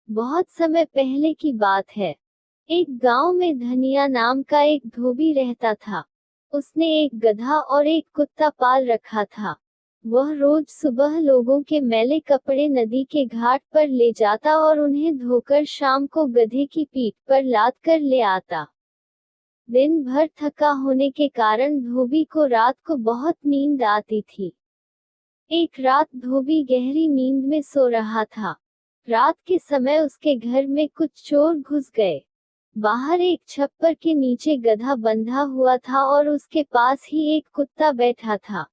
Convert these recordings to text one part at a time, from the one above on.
बहुत समय पहले की बात है। एक गांव में धनिया नाम का एक धोबी रहता था। उसने एक गधा और एक कुत्ता पाल रखा था। वह रोज सुबह लोगों के मैले कपड़े नदी के घाट पर ले जाता और उन्हें धोकर शाम को गधे की पीठ पर लाद कर ले आता। दिन भर थका होने के कारण धोबी को रात को बहुत नींद आती थी। एक रात धोबी गहरी नींद में सो रहा था। रात के समय उसके घर में कुछ चोर घुस गए। बाहर एक छप्पर के नीचे गधा बंधा हुआ था और उसके पास ही एक कुत्ता बैठा था।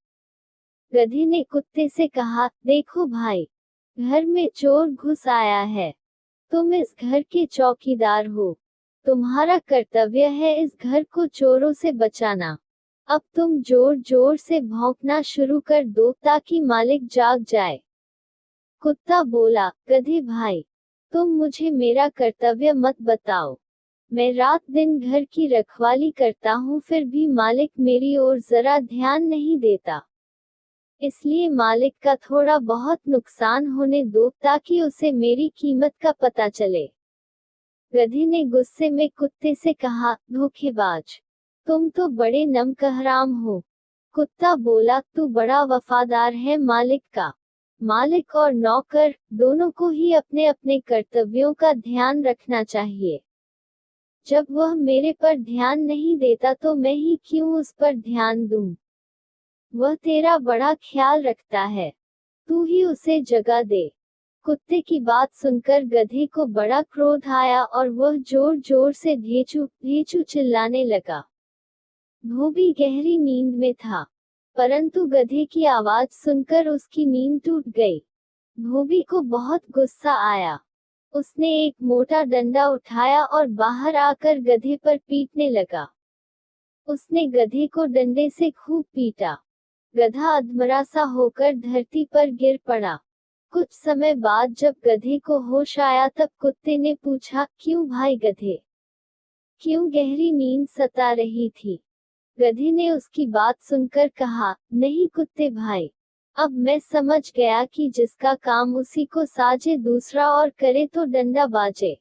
गधे ने कुत्ते से कहा, देखो भाई, घर में चोर घुस आया है। तुम इस घर के चौकीदार हो। तुम्हारा कर्तव्य है इस घर को चोरों से बचाना। अब तुम जोर जोर से भौंकना शुरू कर दो ताकि मालिक जाग जाए। कुत्ता बोला, गधे भाई, तुम मुझे मेरा कर्तव्य मत बताओ। मैं रात दिन घर की रखवाली करता हूँ, फिर भी मालिक मेरी ओर जरा ध्यान नहीं देता। इसलिए मालिक का थोड़ा बहुत नुकसान होने दो ताकि उसे मेरी कीमत का पता चले। गधे ने गुस्से में कुत्ते से कहा, धोखेबाज, तुम तो बड़े नमकहराम हो। कुत्ता बोला, तू बड़ा वफादार है मालिक का। मालिक और नौकर दोनों को ही अपने अपने कर्तव्यों का ध्यान रखना चाहिए। जब वह मेरे पर ध्यान नहीं देता तो मैं ही क्यों उस पर ध्यान दूं? वह तेरा बड़ा ख्याल रखता है, तू ही उसे जगह दे। कुत्ते की बात सुनकर गधे को बड़ा क्रोध आया और वह जोर जोर से ढेचू ढेचू चिल्लाने लगा। धोबी गहरी नींद में था, परंतु गधे की आवाज सुनकर उसकी नींद टूट गई। धोबी को बहुत गुस्सा आया। उसने एक मोटा डंडा उठाया और बाहर आकर गधे पर पीटने लगा। उसने गधे को डंडे से खूब पीटा। गधा अधमरा सा होकर धरती पर गिर पड़ा। कुछ समय बाद जब गधे को होश आया तब कुत्ते ने पूछा, क्यों भाई गधे, क्यों गहरी नींद सता रही थी? गधे ने उसकी बात सुनकर कहा, नहीं कुत्ते भाई, अब मैं समझ गया कि जिसका काम उसी को साजे दूसरा और करे तो डंडा बाजे।